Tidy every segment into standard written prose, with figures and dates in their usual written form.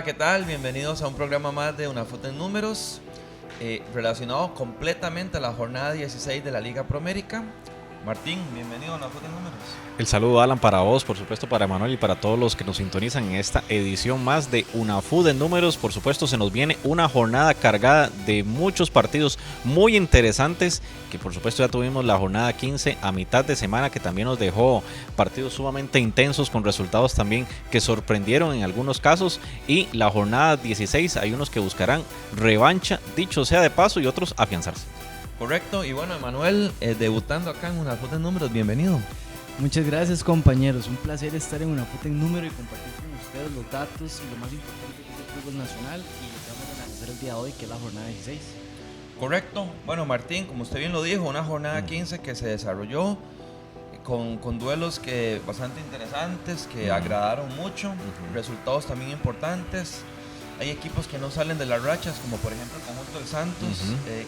Hola, ¿qué tal? Bienvenidos a un programa más de Una Foto en Números, relacionado completamente a la jornada 16 de la Liga Promérica. Martín, bienvenido a Una Foto en Números. El saludo, Alan, para vos, por supuesto para Emanuel y para todos los que nos sintonizan en esta edición más de Una Foto en Números. Por supuesto, se nos viene una jornada cargada de muchos partidos muy interesantes, que por supuesto ya tuvimos la jornada 15 a mitad de semana, que también nos dejó partidos sumamente intensos con resultados también que sorprendieron en algunos casos, y la jornada 16 hay unos que buscarán revancha, dicho sea de paso, y otros afianzarse. Correcto, y bueno, Emanuel, debutando acá en Una Foto en Números, bienvenido. Muchas gracias, compañeros, un placer estar en Una Foto en Número y compartir con ustedes los datos y lo más importante que es el fútbol nacional y lo que vamos a analizar el día de hoy, que es la jornada 16. Correcto, bueno, Martín, como usted bien lo dijo, una jornada 15 que se desarrolló con duelos que bastante interesantes, que agradaron mucho, resultados también importantes. Hay equipos que no salen de las rachas, como por ejemplo el conjunto del Santos.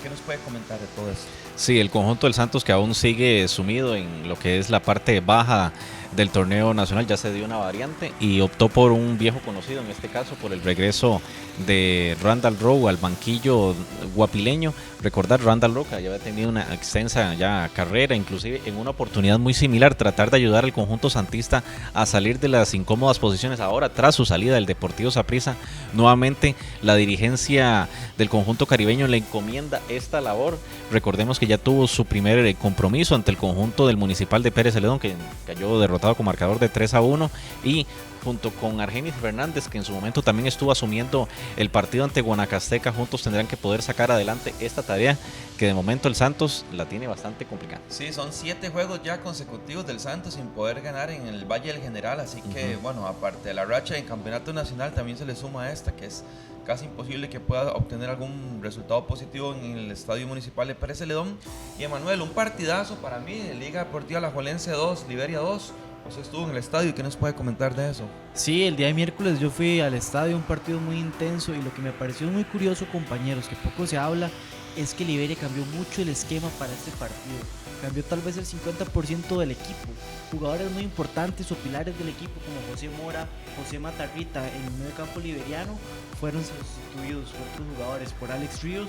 ¿Qué nos puede comentar de todo esto? Sí, el conjunto del Santos, que aún sigue sumido en lo que es la parte baja del torneo nacional, ya se dio una variante y optó por un viejo conocido, en este caso por el regreso de Randall Rowe al banquillo guapileño. Recordar, Randall Rowe, que ya había tenido una extensa ya carrera, inclusive en una oportunidad muy similar, tratar de ayudar al conjunto santista a salir de las incómodas posiciones. Ahora, tras su salida del Deportivo Saprissa, nuevamente la dirigencia del conjunto caribeño le encomienda esta labor. Recordemos que ya tuvo su primer compromiso ante el conjunto del Municipal de Pérez Celedón, que cayó derrotado con marcador de 3-1, y junto con Argenis Fernández, que en su momento también estuvo asumiendo el partido ante Guanacasteca, juntos tendrán que poder sacar adelante esta tarea que de momento el Santos la tiene bastante complicada. Sí, son 7 juegos ya consecutivos del Santos sin poder ganar en el Valle del General, así que bueno, aparte de la racha en campeonato nacional, también se le suma esta, que es casi imposible que pueda obtener algún resultado positivo en el Estadio Municipal de Pérez Celedón. Y Emanuel, un partidazo para mí de Liga Deportiva Alajuelense 2, Liberia 2. Usted estuvo en el estadio, ¿qué nos puede comentar de eso? Sí, el día de miércoles yo fui al estadio, un partido muy intenso, y lo que me pareció muy curioso, compañeros, que poco se habla, es que Liberia cambió mucho el esquema para este partido. Cambió tal vez el 50% del equipo. Jugadores muy importantes o pilares del equipo como José Mora, José Matarrita en el medio campo liberiano fueron sustituidos por otros jugadores, por Alex Ríos,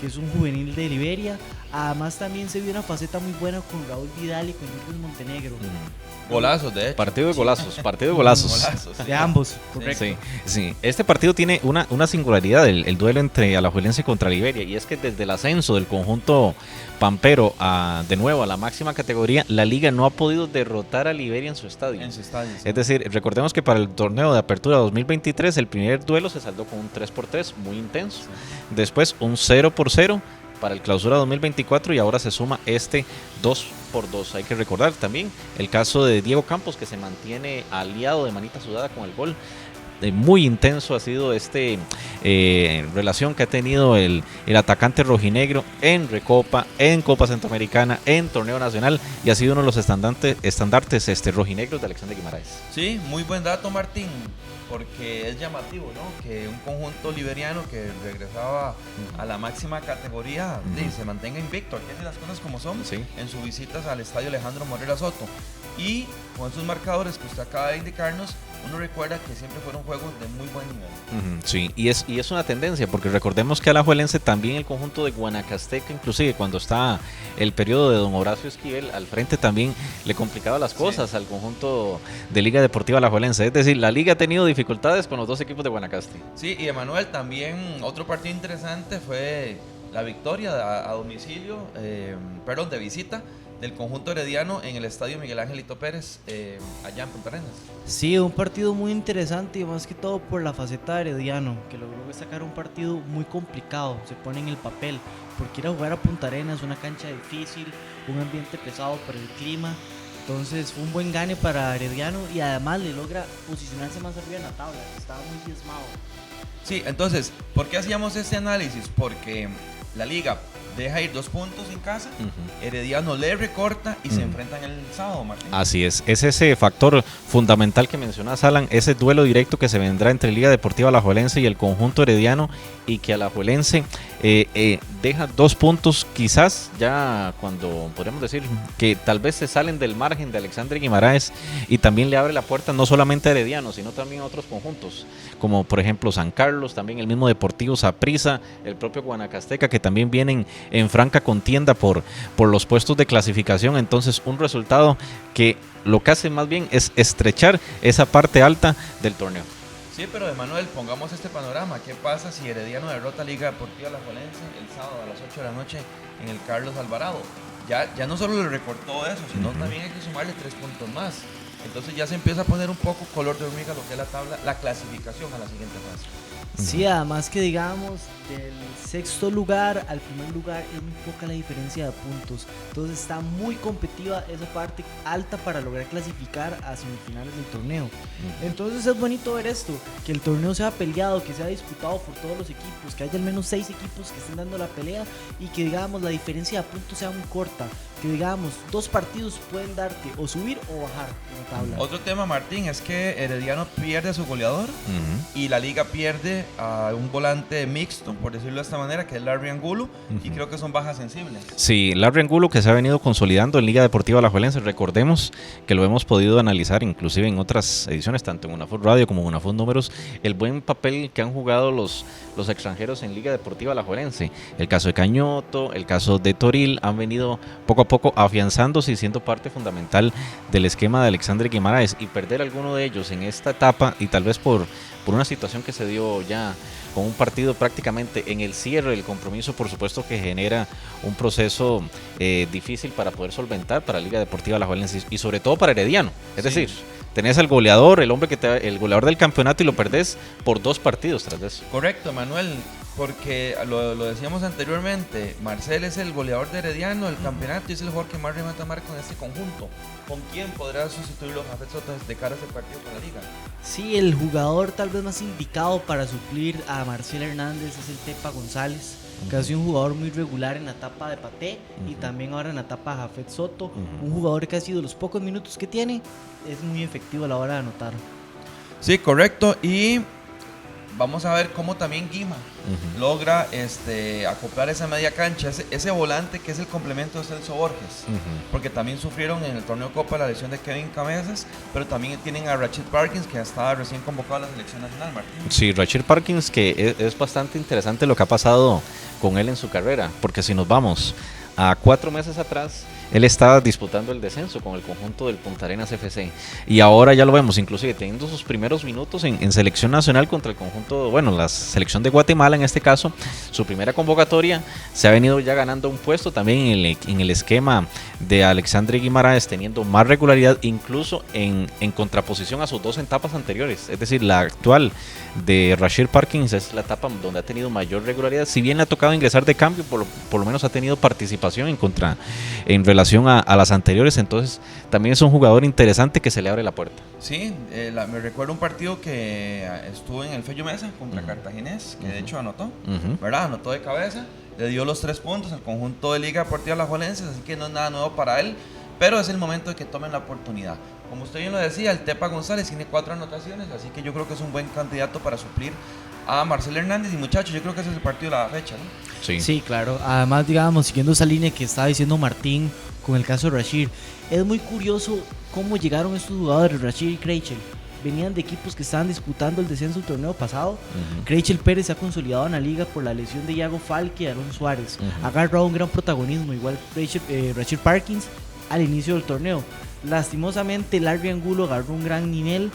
que es un juvenil de Liberia. Además también se vio una faceta muy buena con Raúl Vidal y con Luis Montenegro. Golazos, de hecho. Partido de golazos, partido de golazos. Golazos. De ambos, correcto. Sí. Este partido tiene una singularidad, el duelo entre Alajuelense contra Liberia, y es que desde el ascenso del conjunto pampero de nuevo a la máxima categoría, la liga no ha podido derrotar a Liberia en su estadio. En su estadio, sí. Es decir, recordemos que para el torneo de apertura 2023 el primer duelo se saldó con un 3-3 muy intenso. Sí. Después un 0-0 para el clausura 2024 y ahora se suma este 2-2. Hay que recordar también el caso de Diego Campos, que se mantiene aliado de manita sudada con el gol. Muy intenso ha sido relación que ha tenido el atacante rojinegro en Recopa, en Copa Centroamericana, en Torneo Nacional, y ha sido uno de los estandartes rojinegros de Alexander Guimaraes. Sí, muy buen dato, Martín, porque es llamativo, ¿no? Que un conjunto liberiano que regresaba a la máxima categoría se mantenga invicto, hay que decir las cosas como son, en sus visitas al estadio Alejandro Morera Soto. Y con esos marcadores que usted acaba de indicarnos, uno recuerda que siempre fueron juegos de muy buen nivel. Sí, y es una tendencia, porque recordemos que a Alajuelense también el conjunto de Guanacasteca, inclusive cuando está el periodo de don Horacio Esquivel al frente, también le complicaba las cosas al conjunto de Liga Deportiva Alajuelense. Es decir, la liga ha tenido dificultades con los dos equipos de Guanacaste. Sí, y Emanuel, también otro partido interesante fue la victoria a domicilio, de visita, del conjunto herediano en el estadio Miguel Angelito Pérez, allá en Punta Arenas. Sí, un partido muy interesante y más que todo por la faceta de Herediano, que logró sacar un partido muy complicado, se pone en el papel, porque ir a jugar a Punta Arenas, una cancha difícil, un ambiente pesado por el clima. Entonces fue un buen gane para Herediano y además le logra posicionarse más arriba en la tabla, estaba muy diezmado. Sí, entonces, ¿por qué hacíamos este análisis? Porque la liga deja ir 2 puntos en casa, Herediano le recorta y se enfrentan el sábado, Martín. Así es ese factor fundamental que mencionas, Alan, ese duelo directo que se vendrá entre Liga Deportiva Alajuelense y el conjunto herediano, y que Alajuelense deja 2 puntos, quizás ya cuando podríamos decir que tal vez se salen del margen de Alexandre Guimaraes, y también le abre la puerta no solamente a Herediano, sino también a otros conjuntos, como por ejemplo San Carlos, también el mismo Deportivo Saprissa, el propio Guanacasteca, que también vienen en franca contienda por los puestos de clasificación. Entonces, un resultado que lo que hace más bien es estrechar esa parte alta del torneo. Sí, pero Emanuel, pongamos este panorama. ¿Qué pasa si Herediano derrota a Liga Deportiva Alajuelense el sábado a las 8 de la noche en el Carlos Alvarado? Ya no solo le recortó eso, sino también hay que sumarle 3 puntos más. Entonces ya se empieza a poner un poco color de hormiga lo que es la tabla, la clasificación a la siguiente fase. Sí, además que digamos, del sexto lugar al primer lugar es muy poca la diferencia de puntos. Entonces está muy competitiva esa parte alta para lograr clasificar a semifinales del torneo. Entonces es bonito ver esto, que el torneo sea peleado, que sea disputado por todos los equipos, que haya al menos 6 equipos que estén dando la pelea y que digamos la diferencia de puntos sea muy corta. Que digamos, 2 partidos pueden darte o subir o bajar en la tabla. Otro tema, Martín, es que Herediano pierde a su goleador y la liga pierde a un volante mixto, por decirlo de esta manera, que es Larry Angulo, y creo que son bajas sensibles. Sí, Larry Angulo, que se ha venido consolidando en Liga Deportiva Alajuelense. Recordemos que lo hemos podido analizar inclusive en otras ediciones, tanto en Unafoot Radio como en Unafoot Números, el buen papel que han jugado los extranjeros en Liga Deportiva Alajuelense. El caso de Cañoto, el caso de Toril, han venido poco a poco afianzándose y siendo parte fundamental del esquema de Alexandre Guimaraes, y perder alguno de ellos en esta etapa, y tal vez por una situación que se dio ya con un partido prácticamente en el cierre del compromiso, por supuesto que genera un proceso difícil para poder solventar para Liga Deportiva Alajuelense y sobre todo para Herediano. Es decir, tenés al goleador, el hombre el goleador del campeonato, y lo perdés por 2 partidos tras de eso. Correcto, Manuel, porque lo decíamos anteriormente, Marcel es el goleador de Herediano del campeonato y es el jugador que más remata marca en este conjunto. ¿Con quién podrá sustituirlo Jafet Soto de cara a ese partido con la liga? Sí, el jugador tal vez más indicado para suplir a Marcel Hernández es el Tepa González, que ha sido un jugador muy regular en la etapa de Paté y también ahora en la etapa de Jafet Soto. Un jugador que ha sido los pocos minutos que tiene, es muy efectivo a la hora de anotar. Sí, correcto, y vamos a ver cómo también Guima logra acoplar esa media cancha, ese volante que es el complemento de Celso Borges, porque también sufrieron en el torneo Copa la lesión de Kevin Cabezas, pero también tienen a Rachid Parkins, que estaba recién convocado a la selección nacional, Martín. Sí, Rachid Parkins, que es bastante interesante lo que ha pasado con él en su carrera, porque si nos vamos a 4 meses atrás, él estaba disputando el descenso con el conjunto del Punta Arenas FC, y ahora ya lo vemos inclusive teniendo sus primeros minutos en selección nacional contra el conjunto, bueno, la selección de Guatemala en este caso, su primera convocatoria. Se ha venido ya ganando un puesto también en el esquema de Alexandre Guimaraes, teniendo más regularidad incluso en contraposición a sus 2 etapas anteriores. Es decir, la actual de Rachid Parkins es la etapa donde ha tenido mayor regularidad, si bien le ha tocado ingresar de cambio, por lo menos ha tenido participación en relación a las anteriores. Entonces también es un jugador interesante que se le abre la puerta. Sí, me recuerdo un partido que estuvo en el Fello Mesa contra Cartaginés, que de hecho anotó, ¿verdad? Anotó de cabeza, le dio los 3 puntos al conjunto de Liga Deportiva Alajuelense, así que no es nada nuevo para él, pero es el momento de que tomen la oportunidad. Como usted bien lo decía, el Tepa González tiene 4 anotaciones, así que yo creo que es un buen candidato para suplir a Marcel Hernández. Y muchachos, yo creo que ese es el partido de la fecha, ¿no? Sí, claro. Además, digamos, siguiendo esa línea que estaba diciendo Martín con el caso de Rachid, es muy curioso cómo llegaron estos jugadores, Rachid y Krejcel. Venían de equipos que estaban disputando el descenso del torneo pasado. Krejcel Pérez se ha consolidado en la liga por la lesión de Iago Falque y Aaron Suárez. Ha agarrado un gran protagonismo, igual Rachid Parkins al inicio del torneo. Lastimosamente, Larry Angulo agarró un gran nivel.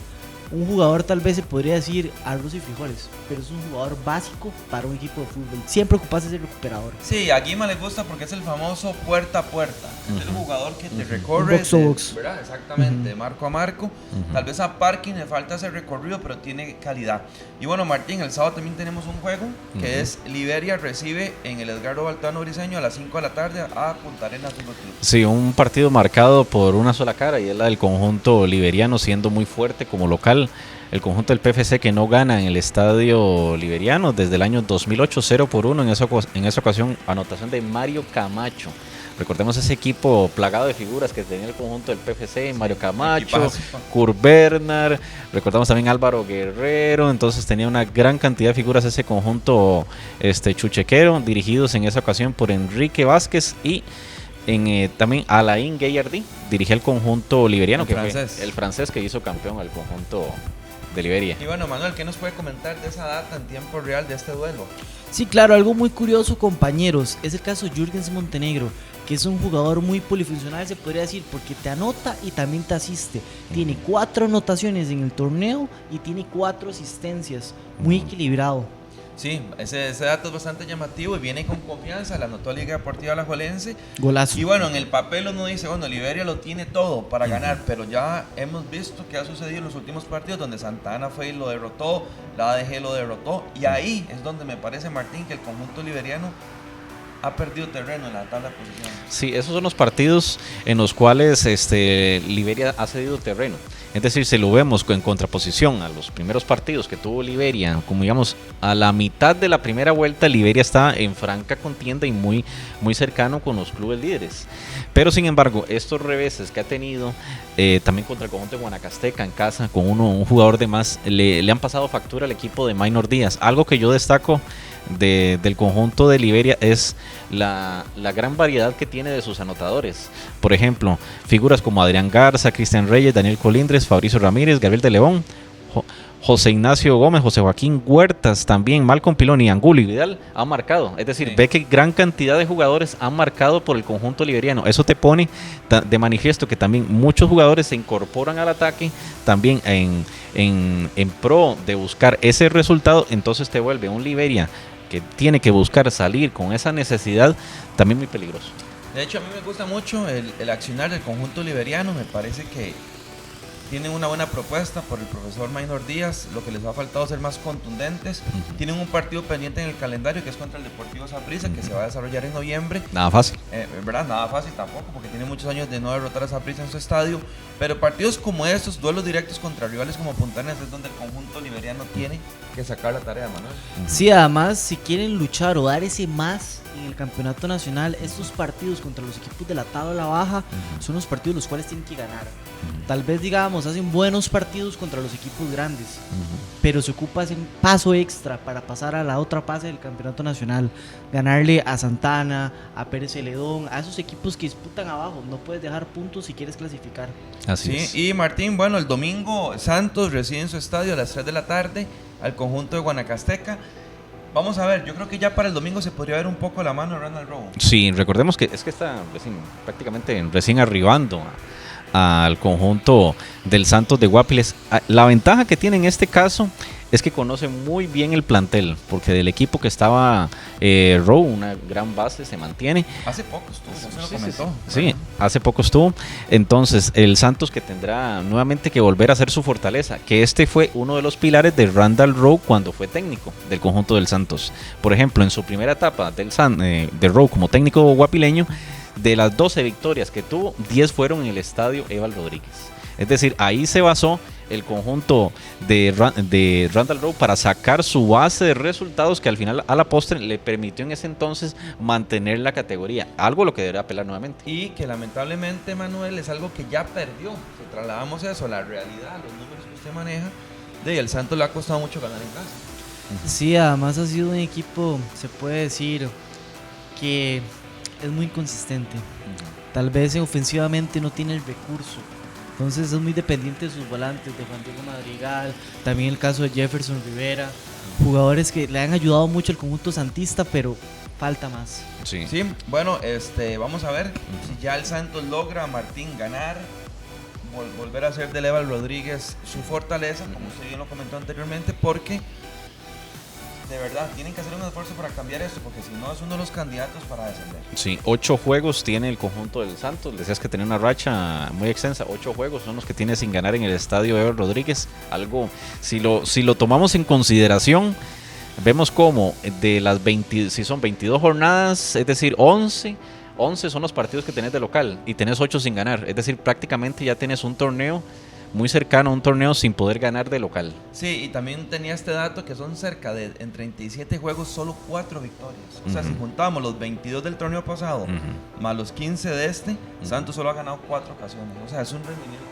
Un jugador tal vez se podría decir arroz y frijoles, pero es un jugador básico para un equipo de fútbol. Siempre ocupas de ser recuperador. Sí, a Guima le gusta porque es el famoso puerta a puerta. Es el jugador que te recorre, box to box. ¿verdad? Exactamente, marco a marco. Tal vez a Parkin le falta ese recorrido, pero tiene calidad. Y bueno, Martín, el sábado también tenemos un juego que es Liberia recibe en el Edgardo Baltano Briseño a las 5 de la tarde a Punta Arenas Fútbol Club. Sí, un partido marcado por una sola cara, y es la del conjunto liberiano siendo muy fuerte como local. El conjunto del PFC, que no gana en el estadio liberiano desde el año 2008, 0-1 en esa ocasión, anotación de Mario Camacho. Recordemos ese equipo plagado de figuras que tenía el conjunto del PFC, Mario Camacho, Equipazo. Kurt Bernard, recordamos también Álvaro Guerrero, entonces tenía una gran cantidad de figuras ese conjunto chuchequero, dirigidos en esa ocasión por Enrique Vázquez y también Alain Gaillardy dirigía el conjunto liberiano, El que francés. fue el francés que hizo campeón al conjunto de Liberia. Y bueno, Manuel, ¿qué nos puede comentar de esa data en tiempo real de este duelo? Sí, claro, algo muy curioso, compañeros, es el caso de Jürgens Montenegro, que es un jugador muy polifuncional, se podría decir, porque te anota y también te asiste. Tiene 4 anotaciones en el torneo y tiene 4 asistencias, muy equilibrado. Sí, ese dato es bastante llamativo y viene con confianza, la anotó Liga Deportiva Alajuelense. Golazo. Y bueno, en el papel uno dice, bueno, Liberia lo tiene todo para ganar, pero ya hemos visto que ha sucedido en los últimos partidos donde Santa Ana fue y lo derrotó, la ADG lo derrotó, y ahí es donde me parece, Martín, que el conjunto liberiano ha perdido terreno en la tabla de posiciones. Sí, esos son los partidos en los cuales Liberia ha cedido terreno. Es decir, si lo vemos en contraposición a los primeros partidos que tuvo Liberia, como digamos, a la mitad de la primera vuelta, Liberia está en franca contienda y muy, muy cercano con los clubes líderes. Pero sin embargo, estos reveses que ha tenido, también contra el conjunto de Guanacasteca en casa, con un jugador de más, le han pasado factura al equipo de Maynor Díaz. Algo que yo destaco del conjunto de Liberia es la gran variedad que tiene de sus anotadores. Por ejemplo, figuras como Adrián Garza, Cristian Reyes, Daniel Colindres, Fabricio Ramírez, Gabriel de León, José Ignacio Gómez, José Joaquín Huertas, también Malcolm Pilón y Angulo y Vidal han marcado. Es decir, Sí. ve que gran cantidad de jugadores han marcado por el conjunto liberiano. Eso te pone de manifiesto que también muchos jugadores se incorporan al ataque también en pro de buscar ese resultado. Entonces te vuelve un Liberia que tiene que buscar salir con esa necesidad también muy peligroso. De hecho, a mí me gusta mucho el accionar del conjunto liberiano, me parece que tienen una buena propuesta por el profesor Maynor Díaz, lo que les ha faltado ser más contundentes. Tienen un partido pendiente en el calendario que es contra el Deportivo Saprissa, que se va a desarrollar en noviembre. Nada fácil. ¿Verdad? Nada fácil tampoco, porque tiene muchos años de no derrotar a Saprissa en su estadio. Pero partidos como estos, duelos directos contra rivales como Puntarenas, es donde el conjunto liberiano tiene que sacar la tarea, Manuel. Sí, además, si quieren luchar o dar ese más en el campeonato nacional, estos partidos contra los equipos de la tabla baja son los partidos los cuales tienen que ganar. Tal vez, digamos, hacen buenos partidos contra los equipos grandes, pero se ocupa ese paso extra para pasar a la otra fase del campeonato nacional. Ganarle a Santana, a Pérez Celedón, a esos equipos que disputan abajo. No puedes dejar puntos si quieres clasificar. Así es. Sí, y Martín, bueno, el domingo Santos recibe en su estadio a las 3 de la tarde al conjunto de Guanacasteca. Vamos a ver, yo creo que ya para el domingo se podría ver un poco la mano de Ronald Rowe. Sí, recordemos que es que está prácticamente recién arribando al conjunto del Santos de Guapiles. La ventaja que tiene en este caso es que conoce muy bien el plantel, porque del equipo que estaba Rowe, una gran base, se mantiene. Hace poco estuvo, ya se lo Sí, comentó. Sí, hace poco estuvo. Entonces, el Santos que tendrá nuevamente que volver a hacer su fortaleza, que este fue uno de los pilares de Randall Rowe cuando fue técnico del conjunto del Santos. Por ejemplo, en su primera etapa de Rowe como técnico guapileño, de las 12 victorias que tuvo, 10 fueron en el estadio Eval Rodríguez. Es decir, ahí se basó el conjunto de Randall Rowe para sacar su base de resultados que al final a la postre le permitió en ese entonces mantener la categoría, algo lo que deberá apelar nuevamente. Y que lamentablemente, Manuel, es algo que ya perdió. Si trasladamos eso a la realidad, los números que usted maneja, y el Santos le ha costado mucho ganar en casa. Sí, además ha sido un equipo, se puede decir, que es muy inconsistente. Tal vez ofensivamente no tiene el recurso. Entonces es muy dependiente de sus volantes, de Juan Diego Madrigal, también el caso de Jefferson Rivera, jugadores que le han ayudado mucho al conjunto santista, pero falta más. Sí. Sí, bueno, vamos a ver si ya el Santos logra, Martín, ganar, volver a hacer del Eval Rodríguez su fortaleza, como usted bien lo comentó anteriormente, porque de verdad tienen que hacer un esfuerzo para cambiar esto, porque si no es uno de los candidatos para descender. Sí, 8 juegos tiene el conjunto del Santos. Decías que tenía una racha muy extensa. 8 juegos son los que tiene sin ganar en el estadio Eval Rodríguez. Algo, si lo tomamos en consideración, vemos como de las 20, si son 22 jornadas, es decir, 11 son los partidos que tenés de local y tenés 8 sin ganar. Es decir, prácticamente ya tienes un torneo muy cercano a un torneo sin poder ganar de local. Sí, y también tenía este dato que son cerca de, en 37 juegos, solo 4 victorias. O sea, si juntamos los 22 del torneo pasado más los 15 de este, Santos solo ha ganado 4 ocasiones. O sea, es un rendimiento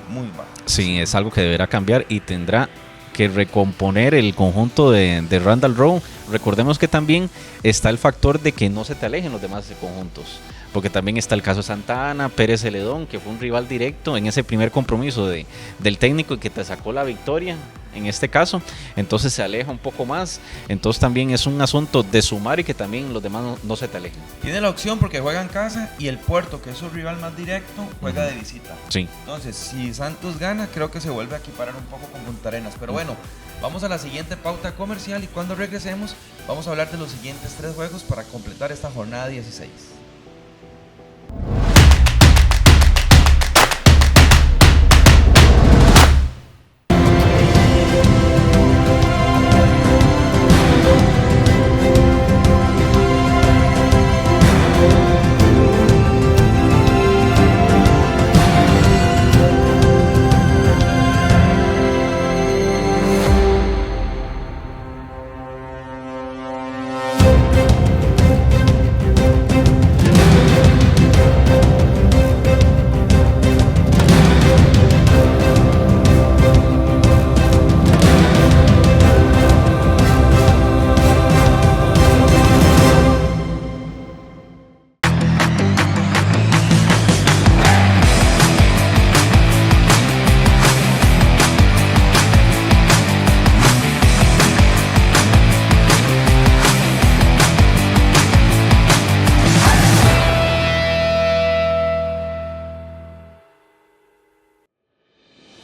muy, muy bajo. Sí, es algo que deberá cambiar y tendrá que recomponer el conjunto de Randall Rowe. Recordemos que también está el factor de que no se te alejen los demás conjuntos, porque también está el caso de Santa Ana, Pérez Celedón, que fue un rival directo en ese primer compromiso del técnico y que te sacó la victoria en este caso, entonces se aleja un poco más, entonces también es un asunto de sumar y que también los demás no se te alejen. Tiene la opción porque juega en casa y el Puerto, que es su rival más directo, juega de visita. Sí. Entonces, si Santos gana, creo que se vuelve a equiparar un poco con Punta Arenas. Pero bueno, vamos a la siguiente pauta comercial y cuando regresemos vamos a hablar de los siguientes 3 juegos para completar esta jornada 16.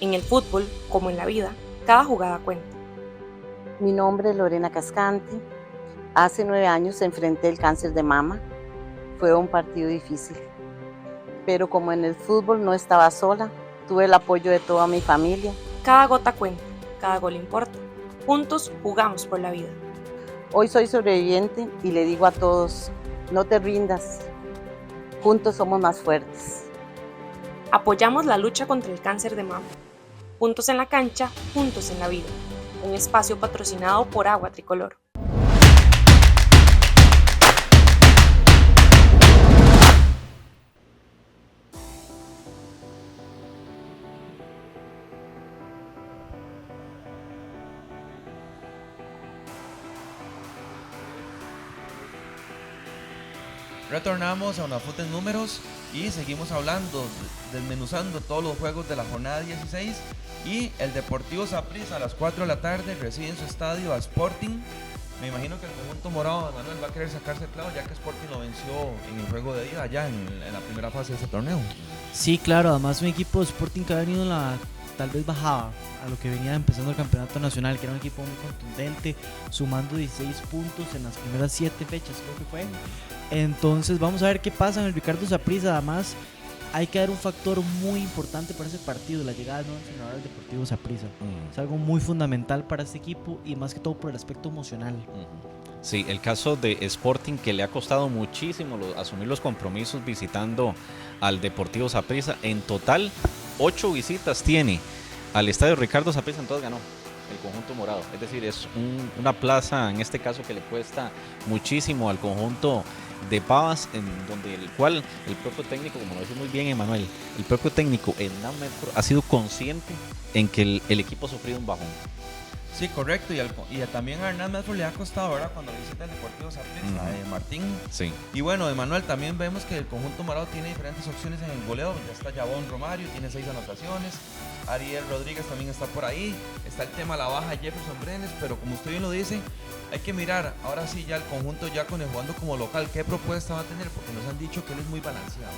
En el fútbol, como en la vida, cada jugada cuenta. Mi nombre es Lorena Cascante. Hace 9 años enfrenté el cáncer de mama. Fue un partido difícil. Pero como en el fútbol no estaba sola, tuve el apoyo de toda mi familia. Cada gota cuenta, cada gol importa. Juntos jugamos por la vida. Hoy soy sobreviviente y le digo a todos, no te rindas. Juntos somos más fuertes. Apoyamos la lucha contra el cáncer de mama. Juntos en la cancha, juntos en la vida. Un espacio patrocinado por Agua Tricolor. Retornamos a Una Fut en Números y seguimos hablando, desmenuzando todos los juegos de la jornada 16 y el Deportivo Saprissa a las 4 de la tarde recibe en su estadio a Sporting. Me imagino que el conjunto morado de Manuel va a querer sacarse el clavo ya que Sporting lo venció en el juego de ida allá en la primera fase de ese torneo. Sí, claro, además un equipo de Sporting que ha venido en la tal vez bajaba a lo que venía empezando el campeonato nacional, que era un equipo muy contundente, sumando 16 puntos en las primeras 7 fechas, creo que fue. Entonces vamos a ver qué pasa en el Ricardo Saprissa. Además hay que dar un factor muy importante para ese partido, la llegada del nuevo entrenador del Deportivo Saprissa. Es algo muy fundamental para este equipo y más que todo por el aspecto emocional. Sí, el caso de Sporting, que le ha costado muchísimo asumir los compromisos visitando al Deportivo Saprissa. En total 8 visitas tiene al estadio Ricardo Saprissa, en todas ganó el conjunto morado. Es decir, es una plaza en este caso que le cuesta muchísimo al conjunto de Pavas, en donde el cual el propio técnico, como lo dice muy bien Emanuel, el propio técnico Hernán Medford ha sido consciente en que el equipo ha sufrido un bajón. Sí, correcto, y también a Hernán Medford le ha costado ahora cuando visita el Deportivo Saprissa, Martín. Sí. Y bueno, Emanuel, también vemos que el conjunto morado tiene diferentes opciones en el goleo. Ya está Yabón Romario, tiene 6 anotaciones. Ariel Rodríguez también está por ahí. Está el tema la baja de Jefferson Brenes, pero como usted bien lo dice, hay que mirar ahora sí ya el conjunto ya con el jugando como local, qué propuesta va a tener, porque nos han dicho que él es muy balanceado.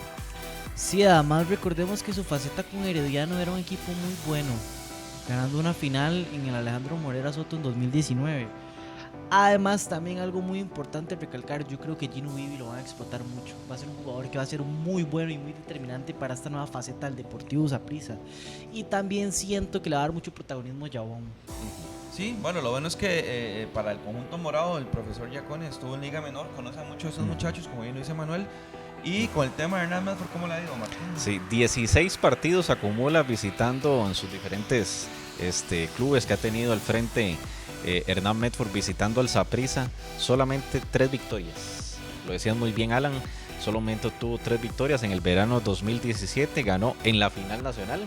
Sí, además recordemos que su faceta con Herediano era un equipo muy bueno, ganando una final en el Alejandro Morera Soto en 2019. Además, también algo muy importante recalcar, yo creo que Gino Vivi lo van a explotar mucho. Va a ser un jugador que va a ser muy bueno y muy determinante para esta nueva faceta del Deportivo Saprissa. Y también siento que le va a dar mucho protagonismo a Yabón. Sí, bueno, lo bueno es que para el conjunto morado, el profesor Yacone estuvo en Liga Menor, conoce a muchos de esos muchachos, como bien lo dice Manuel, Y con el tema de Hernán Medford, ¿cómo le ha ido, Martín? Sí, 16 partidos acumula visitando en sus diferentes clubes que ha tenido al frente Hernán Medford, visitando al Saprissa, solamente 3 victorias. Lo decían muy bien Alan, solamente tuvo 3 victorias en el verano 2017, ganó en la final nacional,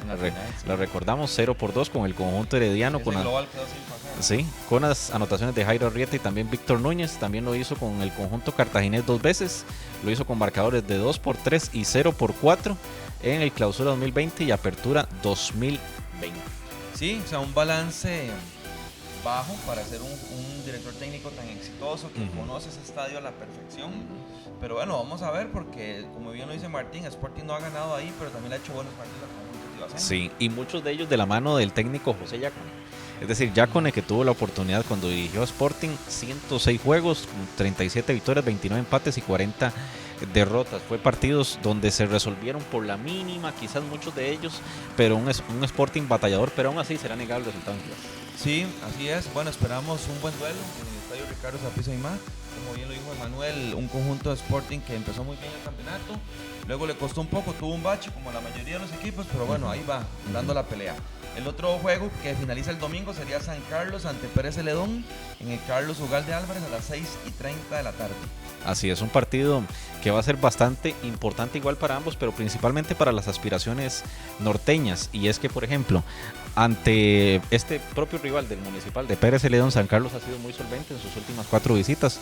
la recordamos 0-2 con el conjunto herediano. Ese global quedó sin pasar. Sí, con las anotaciones de Jairo Arrieta y también Víctor Núñez. También lo hizo con el conjunto cartaginés 2 veces, lo hizo con marcadores de 2-3 y 0-4 en el clausura 2020 y apertura 2020. Sí, o sea, un balance bajo para ser un director técnico tan exitoso que conoce ese estadio a la perfección. Pero bueno, vamos a ver, porque como bien lo dice Martín, Sporting no ha ganado ahí, pero también le ha hecho buenos partidos al conjunto tibaceño. Sí, y muchos de ellos de la mano del técnico José Yacone. Es decir, Yacone, que tuvo la oportunidad cuando dirigió a Sporting, 106 juegos, 37 victorias, 29 empates y 40 derrotas. Fue partidos donde se resolvieron por la mínima, quizás muchos de ellos, pero un Sporting batallador, pero aún así será negable el resultado en clase. Sí, así es. Bueno, esperamos un buen duelo en el estadio Ricardo Saprissa Aimá. Como bien lo dijo Emanuel, un conjunto de Sporting que empezó muy bien el campeonato, luego le costó un poco, tuvo un bache como la mayoría de los equipos, pero bueno, ahí va, dando la pelea. El otro juego que finaliza el domingo sería San Carlos ante Pérez Celedón en el Carlos Ugalde Álvarez a las 6:30 de la tarde. Así es, un partido que va a ser bastante importante igual para ambos, pero principalmente para las aspiraciones norteñas. Y es que, por ejemplo, ante este propio rival del Municipal de Pérez Celedón, San Carlos ha sido muy solvente en sus últimas 4 visitas.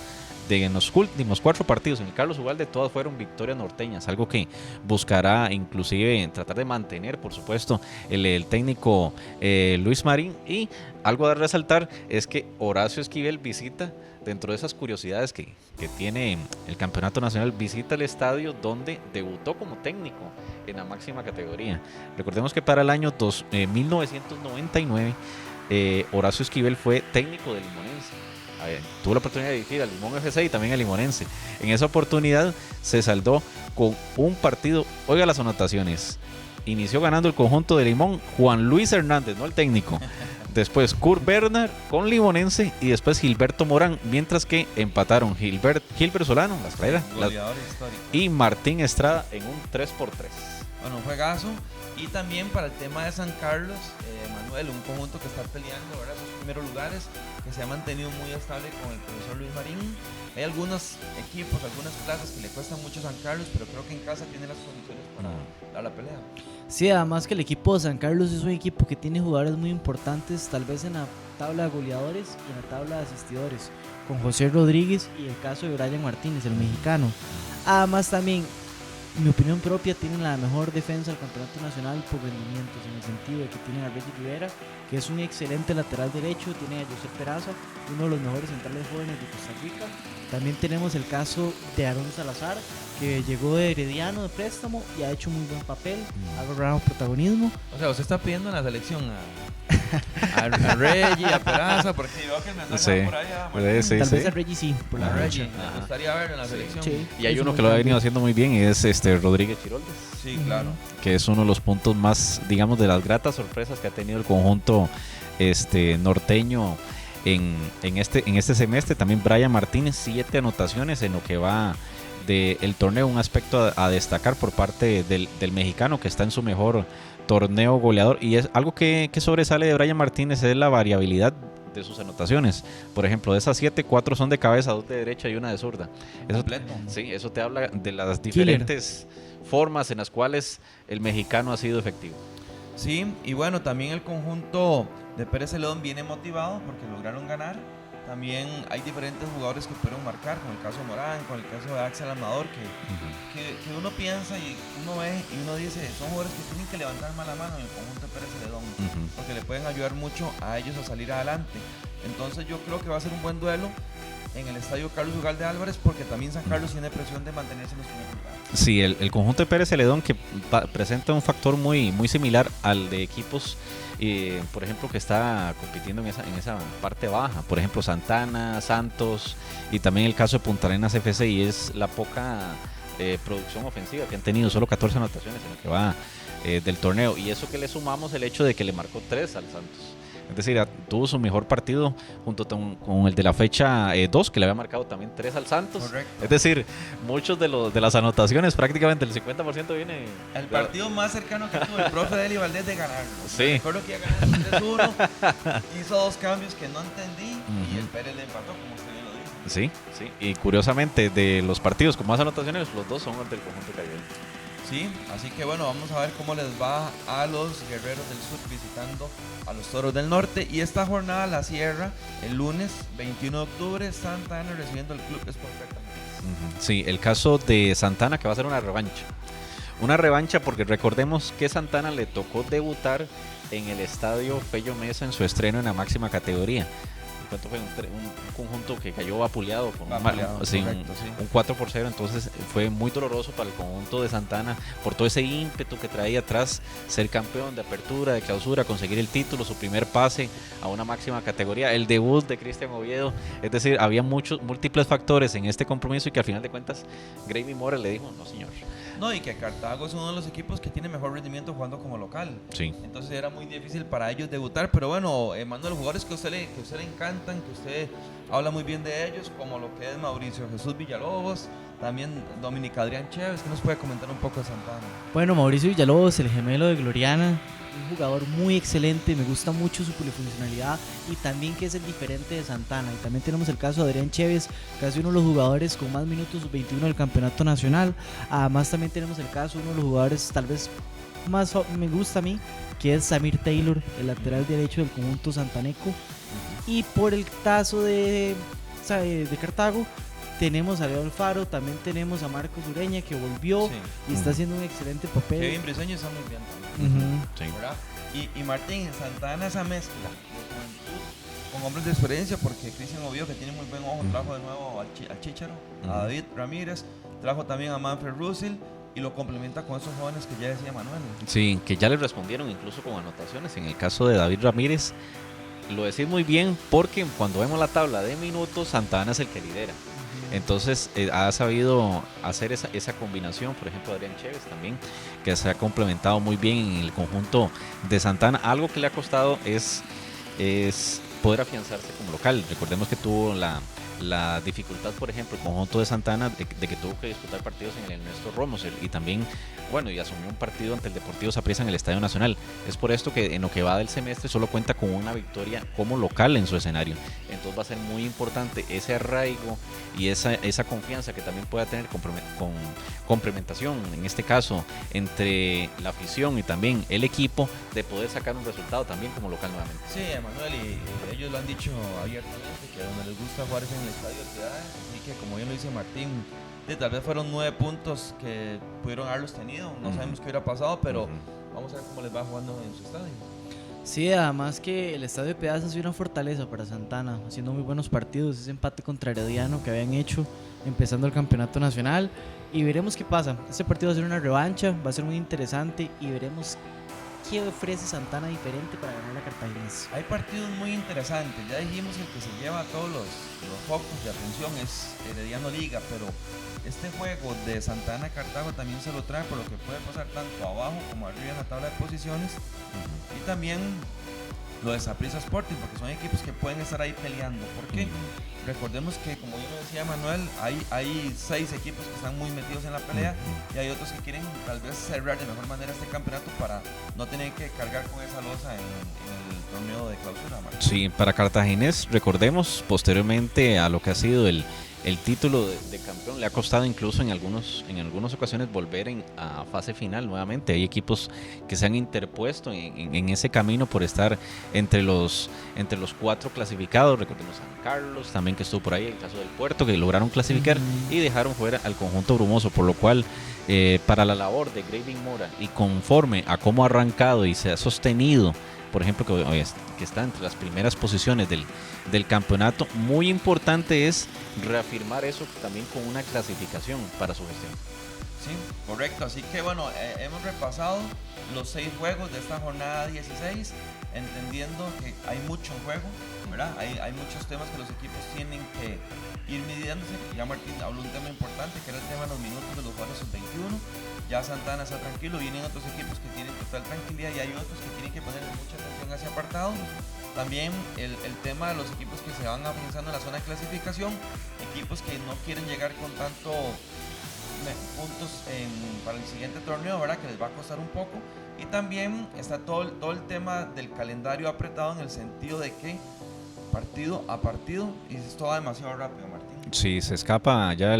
En los últimos 4 partidos en el Carlos Ugalde, todas fueron victorias norteñas, algo que buscará inclusive tratar de mantener, por supuesto, el técnico Luis Marín. Y algo a resaltar es que Horacio Esquivel visita, dentro de esas curiosidades que tiene el Campeonato Nacional, visita el estadio donde debutó como técnico en la máxima categoría. Recordemos que para el año 1999 Horacio Esquivel fue técnico del Limonense. Tuvo la oportunidad de dirigir al Limón FC y también al Limonense. En esa oportunidad se saldó con un partido. Oiga las anotaciones. Inició ganando el conjunto de Limón Juan Luis Hernández, no el técnico. Después Kurt Bernard con Limonense y después Gilberto Morán, mientras que empataron Gilbert Solano, las traeras, y Martín Estrada en un 3-3. Bueno, un juegazo. Y también para el tema de San Carlos, Manuel, un conjunto que está peleando, ¿verdad?, sus primeros lugares, que se ha mantenido muy estable con el profesor Luis Marín. Hay algunos equipos, algunas plazas que le cuestan mucho a San Carlos, pero creo que en casa tiene las condiciones para dar la pelea. Sí, además que el equipo de San Carlos es un equipo que tiene jugadores muy importantes, tal vez en la tabla de goleadores y en la tabla de asistidores, con José Rodríguez y el caso de Brian Martínez, el mexicano. Además también, mi opinión propia, tienen la mejor defensa del campeonato nacional por rendimientos, en el sentido de que tienen a Reggie Rivera, que es un excelente lateral derecho, tienen a José Peraza, uno de los mejores centrales jóvenes de Costa Rica. También tenemos el caso de Aarón Salazar, que llegó de Herediano de préstamo y ha hecho muy buen papel, ha logrado protagonismo. O sea, usted está pidiendo en la selección a Reggie, a Peraza, porque veo que me andan por allá. Tal vez a Reggie sí, por la Reggie, racha. me gustaría verlo en la selección. Sí. Y hay uno que lo ha venido haciendo muy bien y es Rodríguez Chiroldes. Sí, claro. Que es uno de los puntos más, digamos, de las gratas sorpresas que ha tenido el conjunto norteño en este semestre. También Brian Martínez, 7 anotaciones en lo que va del torneo, un aspecto a destacar por parte del mexicano, que está en su mejor torneo goleador. Y es algo que sobresale de Brian Martínez, es la variabilidad de sus anotaciones. Por ejemplo, de esas 7, 4 son de cabeza, 2 de derecha y 1 de zurda. Eso, sí, eso te habla de las diferentes formas en las cuales el mexicano ha sido efectivo. Sí, y bueno, también el conjunto de Pérez Celedón viene motivado porque lograron ganar. También hay diferentes jugadores que pudieron marcar, con el caso de Morán, con el caso de Axel Amador, que uno piensa y uno ve y uno dice, son jugadores que tienen que levantar más la mano en el conjunto de Pérez Celedón, porque le pueden ayudar mucho a ellos a salir adelante. Entonces yo creo que va a ser un buen duelo en el estadio Carlos Ugalde Álvarez, porque también San Carlos tiene presión de mantenerse en los primeros lugares. Sí, el conjunto de Pérez Celedón, que presenta un factor muy, muy similar al de equipos, por ejemplo, que está compitiendo en esa parte baja, por ejemplo Santana, Santos, y también el caso de Punta Arenas FC, y es la poca producción ofensiva que han tenido, solo 14 anotaciones en lo que va del torneo, y eso que le sumamos el hecho de que le marcó 3 al Santos. Es decir, tuvo su mejor partido junto con el de la fecha 2, que le había marcado también 3 al Santos. Correcto. Es decir, muchos de las anotaciones, prácticamente el 50% viene... El partido más cercano que tuvo el profe Deli Valdés de ganarlo. Sí. Recuerdo que iba ganando 3-1, hizo 2 cambios que no entendí y el Pérez le empató, como usted bien lo dijo. Sí, sí. Y curiosamente, de los partidos con más anotaciones, los 2 son del conjunto caribeño. Sí, así que bueno, vamos a ver cómo les va a los Guerreros del Sur visitando a los Toros del Norte. Y esta jornada la cierra el lunes 21 de octubre, Santa Ana recibiendo al Club Sport Recta. Sí, el caso de Santana, que va a ser una revancha. Una revancha porque recordemos que Santana le tocó debutar en el estadio Fello Mesa en su estreno en la máxima categoría. ¿Cuánto fue? Un conjunto que cayó vapuleado con Vapuleado, sí, correcto, sí. un 4-0, entonces fue muy doloroso para el conjunto de Santana por todo ese ímpetu que traía atrás, ser campeón de apertura, de clausura, conseguir el título, su primer pase a una máxima categoría, el debut de Cristian Oviedo. Es decir, había múltiples factores en este compromiso y que al final de cuentas Gravy Mora le dijo, no señor. No, y que Cartago es uno de los equipos que tiene mejor rendimiento jugando como local. Sí. Entonces era muy difícil para ellos debutar. Pero bueno, mando a los jugadores que a usted le encantan, que usted habla muy bien de ellos, como lo que es Mauricio Jesús Villalobos, también Dominic Adrián Chévez, que nos puede comentar un poco de Santana. Bueno, Mauricio Villalobos, el gemelo de Gloriana, un jugador muy excelente, me gusta mucho su polifuncionalidad y también que es el diferente de Santana. Y también tenemos el caso de Adrián Chévez, casi uno de los jugadores con más minutos sub-21 del campeonato nacional. Además también tenemos el caso de uno de los jugadores tal vez más me gusta a mí, que es Samir Taylor, el lateral derecho del conjunto santaneco. Y por el caso de Cartago tenemos a Leo Alfaro, también tenemos a Marcos Ureña, que volvió y está haciendo un excelente papel. Kevin Briseño está muy bien también. Sí. ¿Verdad? Y Martín, en Santana esa mezcla de juventud con hombres de experiencia, porque Cristian Oviedo, que tiene muy buen ojo, trajo de nuevo al Chícharo, a David Ramírez, trajo también a Manfred Russell y lo complementa con esos jóvenes que ya decía Manuel. Sí, que ya le respondieron incluso con anotaciones. En el caso de David Ramírez, lo decís muy bien porque cuando vemos la tabla de minutos, Santana es el que lidera. Entonces ha sabido hacer esa combinación. Por ejemplo, Adrián Chévez también, que se ha complementado muy bien en el conjunto de Santana. Algo que le ha costado es poder afianzarse como local. Recordemos que tuvo la dificultad, por ejemplo, el conjunto de Santana de que tuvo que disputar partidos en el Ernesto Ramos y también, bueno, y asumió un partido ante el Deportivo Saprissa en el Estadio Nacional. Es por esto que en lo que va del semestre solo cuenta con una victoria como local en su escenario. Entonces va a ser muy importante ese arraigo y esa confianza que también pueda tener con complementación, en este caso, entre la afición y también el equipo, de poder sacar un resultado también como local nuevamente. Sí, Emanuel, y ellos lo han dicho abiertamente, que donde les gusta jugar es en el Estadio Ciudades, así que como bien lo dice Martín, tal vez fueron 9 puntos que pudieron haberlos tenido, no sabemos qué hubiera pasado, pero vamos a ver cómo les va jugando en su estadio. Sí, además que el Estadio de Piedad ha sido una fortaleza para Santana, haciendo muy buenos partidos, ese empate contra Herediano que habían hecho empezando el campeonato nacional, y veremos qué pasa. Este partido va a ser una revancha, va a ser muy interesante y veremos qué ofrece Santana diferente para ganar la Cartaginés. Hay partidos muy interesantes, ya dijimos que el que se lleva todos los focos de atención es Herediano Liga, pero este juego de Santana Cartago también se lo trae por lo que puede pasar tanto abajo como arriba en la tabla de posiciones, y también lo de Saprissa Sporting, porque son equipos que pueden estar ahí peleando, porque recordemos que, como yo lo decía Manuel, hay 6 equipos que están muy metidos en la pelea y hay otros que quieren tal vez cerrar de mejor manera este campeonato para no tener que cargar con esa losa en el torneo de clausura, Martín. Sí, para Cartaginés, recordemos, posteriormente a lo que ha sido el título de campeón, le ha costado incluso en algunas ocasiones volver a fase final nuevamente. Hay equipos que se han interpuesto en ese camino por estar entre los 4 clasificados. Recordemos a San Carlos también, que estuvo por ahí, el caso del Puerto, que lograron clasificar y dejaron fuera al conjunto brumoso, por lo cual para la labor de Gravy Mora y conforme a cómo ha arrancado y se ha sostenido, por ejemplo, que está entre las primeras posiciones del campeonato, muy importante es reafirmar eso también con una clasificación para su gestión. Sí, correcto. Así que bueno, hemos repasado los 6 juegos de esta jornada 16, entendiendo que hay mucho en juego, ¿verdad? Hay muchos temas que los equipos tienen que ir midiéndose. Ya Martín habló un tema importante, que era el tema de los minutos de los jugadores sub-21. Ya Santana está tranquilo, vienen otros equipos que tienen total tranquilidad y hay otros que tienen que poner mucha atención a ese apartado. También el tema de los equipos que se van avanzando en la zona de clasificación, equipos que no quieren llegar con tanto puntos para el siguiente torneo, ¿verdad? Que les va a costar un poco. Y también está todo el tema del calendario apretado, en el sentido de que partido a partido, y esto va demasiado rápido, Martín. Sí, se escapa ya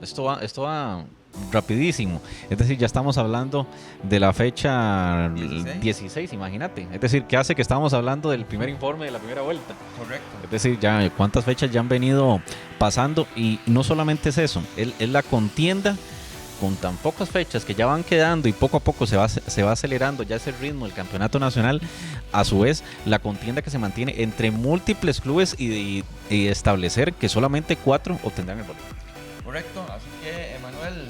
esto va rapidísimo. Es decir, ya estamos hablando de la fecha 16, imagínate. Es decir, que hace que estamos hablando del primer informe de la primera vuelta. Correcto. Es decir, ya cuántas fechas ya han venido pasando, y no solamente es eso, es la contienda con tan pocas fechas que ya van quedando, y poco a poco se va acelerando ya ese ritmo del campeonato nacional. A su vez, la contienda que se mantiene entre múltiples clubes y establecer que solamente 4 obtendrán el boleto. Correcto, así que Emanuel,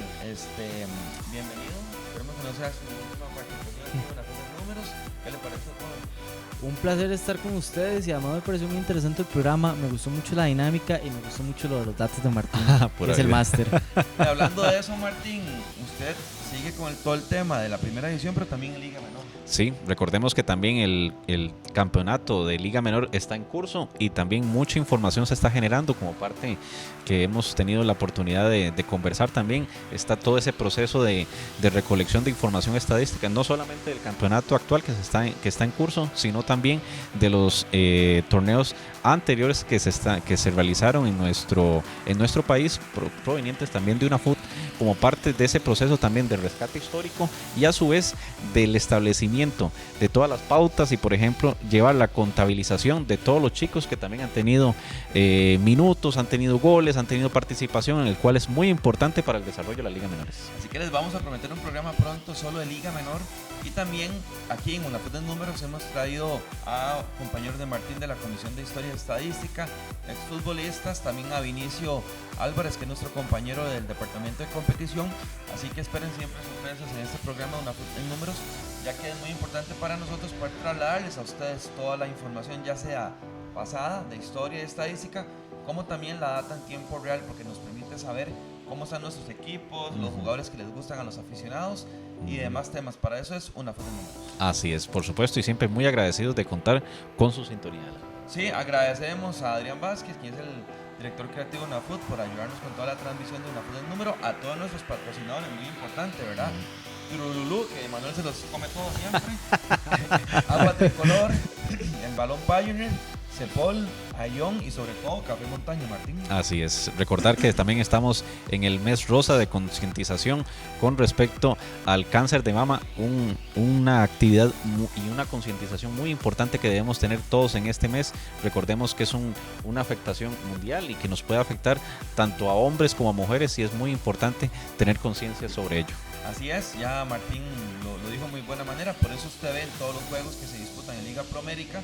bienvenido. Esperemos que no sea su última participación en la Feria de Números. ¿Qué le parece a todos? Un placer estar con ustedes, y además me pareció muy interesante el programa. Me gustó mucho la dinámica y me gustó mucho lo de los datos de Martín, que es el máster. Hablando de eso, Martín, usted sigue con todo el tema de la primera división, pero también en Liga Menor. Sí, recordemos que también el campeonato de Liga Menor está en curso, y también mucha información se está generando como parte que hemos tenido la oportunidad de conversar. También está todo ese proceso de recolección de información estadística, no solamente del campeonato actual que está en curso, sino también de los torneos anteriores que se realizaron en nuestro país, provenientes también de UNAFUT, como parte de ese proceso también de rescate histórico, y a su vez del establecimiento de todas las pautas, y por ejemplo llevar la contabilización de todos los chicos que también han tenido minutos, han tenido goles, han tenido participación, en el cual es muy importante para el desarrollo de la Liga Menores. Así que les vamos a prometer un programa pronto solo de Liga Menor, y también aquí en UNAFUT en Números hemos traído a compañeros de Martín de la Comisión de Historia y Estadística, exfutbolistas, también a Vinicio Álvarez, que es nuestro compañero del Departamento de Competición. Así que esperen siempre sorpresas en este programa de UNAFUT en Números, ya que es muy importante para nosotros poder trasladarles a ustedes toda la información, ya sea pasada, de historia y estadística, como también la data en tiempo real, porque nos permite saber cómo están nuestros equipos, los jugadores que les gustan a los aficionados y demás temas. Para eso es UNAFUT en Números. Así es, por supuesto, y siempre muy agradecidos de contar con su sintonía. Sí, agradecemos a Adrián Vázquez, quien es el director creativo de UNAFUT, por ayudarnos con toda la transmisión de UNAFUT en Número, a todos nuestros patrocinadores, muy importante, ¿verdad? Turululú, que Manuel se los come todo siempre. Agua Tricolor, el Balón Pioneer, Cepol, Ayón y sobre todo Café Montaña, Martín. Así es, recordar que también estamos en el mes rosa de concientización con respecto al cáncer de mama, una actividad y una concientización muy importante que debemos tener todos en este mes. Recordemos que es una afectación mundial y que nos puede afectar tanto a hombres como a mujeres, y es muy importante tener conciencia sobre ello. Así es, ya Martín lo dijo de muy buena manera, por eso usted ve en todos los juegos que se disputan en Liga Promérica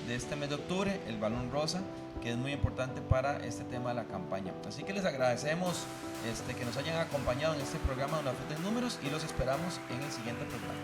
de este mes de octubre el balón rosa, que es muy importante para este tema de la campaña. Así que les agradecemos que nos hayan acompañado en este programa de UNAFUT en Números, y los esperamos en el siguiente programa.